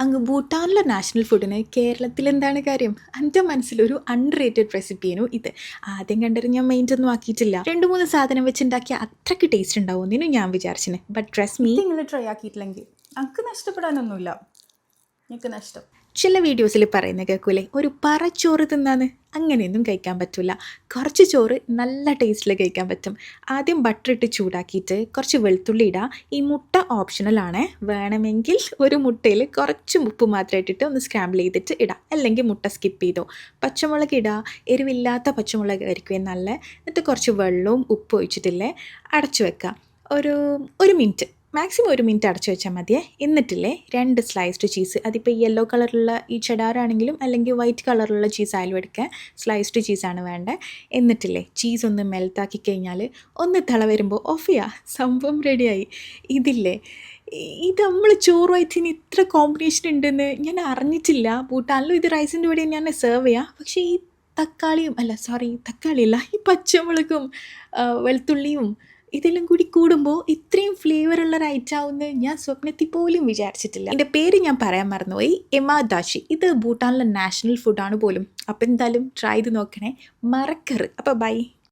അങ്ങ് ഭൂട്ടാനിലെ നാഷണൽ ഫുഡിന് കേരളത്തിൽ എന്താണ് കാര്യം? എൻ്റെ മനസ്സിലൊരു അണ്ടർ റേറ്റഡ് റെസിപ്പിയായിരുന്നു ഇത്. ആദ്യം കണ്ടിട്ട് ഞാൻ മെയിൻ്റ് ഒന്നും ആക്കിയിട്ടില്ല. 2-3 സാധനം വെച്ചുണ്ടാക്കിയ അത്രയ്ക്ക് ടേസ്റ്റ് ഉണ്ടാവുമെന്നു ഞാൻ വിചാരിച്ചിന്. ബട്ട് ട്രസ്റ്റ് മീ, നിങ്ങൾ ട്രൈ ആക്കിയിട്ടില്ലെങ്കിൽ എനിക്ക് നഷ്ടപ്പെടാനൊന്നുമില്ല. എനിക്ക് നഷ്ടം. ചില വീഡിയോസിൽ പറയുന്ന കേൾക്കൂലേ, ഒരു പറച്ചോറ് തിന്നാന്ന്. അങ്ങനെയൊന്നും കഴിക്കാൻ പറ്റില്ല. കുറച്ച് ചോറ് നല്ല ടേസ്റ്റിൽ കഴിക്കാൻ പറ്റും. ആദ്യം ബട്ടർ ഇട്ട് ചൂടാക്കിയിട്ട് കുറച്ച് വെളുത്തുള്ളി ഇടുക. ഈ മുട്ട ഓപ്ഷണലാണ്. വേണമെങ്കിൽ ഒരു മുട്ടയിൽ കുറച്ച് ഉപ്പ് മാത്രം ഇട്ടിട്ട് ഒന്ന് സ്ക്രാമ്പിൾ ചെയ്തിട്ട് ഇടാം, അല്ലെങ്കിൽ മുട്ട സ്കിപ്പ് ചെയ്തോ. പച്ചമുളക് ഇടുക, എരിവില്ലാത്ത പച്ചമുളക് ആയിരിക്കും നല്ല. എന്നിട്ട് കുറച്ച് വെള്ളവും ഉപ്പ് ഒഴിച്ചിട്ടില്ലേ അടച്ചു വെക്കുക. ഒരു മിനിറ്റ്, മാക്സിമം 1 മിനിറ്റ് അടച്ചു വെച്ചാൽ മതിയേ. എന്നിട്ടില്ലേ 2 സ്ലൈസ്ഡ് ചീസ്, അതിപ്പോൾ യെല്ലോ കളറുള്ള ഈ ചെഡാറാണെങ്കിലും അല്ലെങ്കിൽ വൈറ്റ് കളറുള്ള ചീസ് ആയാലും എടുക്കുക. സ്ലൈസ്ഡ് ചീസാണ് വേണ്ടത്. എന്നിട്ടില്ലേ ചീസ് ഒന്ന് മെൽറ്റാക്കി കഴിഞ്ഞാൽ ഒന്ന് തിള വരുമ്പോൾ ഓഫ് ചെയ്യുക. സംഭവം റെഡിയായി. ഇതില്ലേ, ഇത് നമ്മൾ ചോറുമായിട്ട് ഇത്ര കോമ്പിനേഷൻ ഉണ്ടെന്ന് ഞാൻ അറിഞ്ഞിട്ടില്ല. ഭൂട്ടാനിലും ഇത് റൈസിൻ്റെ കൂടെ ഞാൻ സെർവ് ചെയ്യാം. പക്ഷേ ഈ തക്കാളിയല്ല, ഈ പച്ചമുളകും വെളുത്തുള്ളിയും ഇതെല്ലാം കൂടി കൂടുമ്പോൾ ഇത്രയും ഫ്ലേവറുള്ള ഒരു ഐറ്റം ആവുമെന്ന് ഞാൻ സ്വപ്നത്തിൽ പോലും വിചാരിച്ചിട്ടില്ല. എൻ്റെ പേര് ഞാൻ പറയാൻ മറന്നുപോയി, എമാദാഷി. ഇത് ഭൂട്ടാനിലെ നാഷണൽ ഫുഡാണ് പോലും. അപ്പോൾ എന്തായാലും ട്രൈ ചെയ്ത് നോക്കണേ, മറക്കരുത്. അപ്പോൾ ബൈ.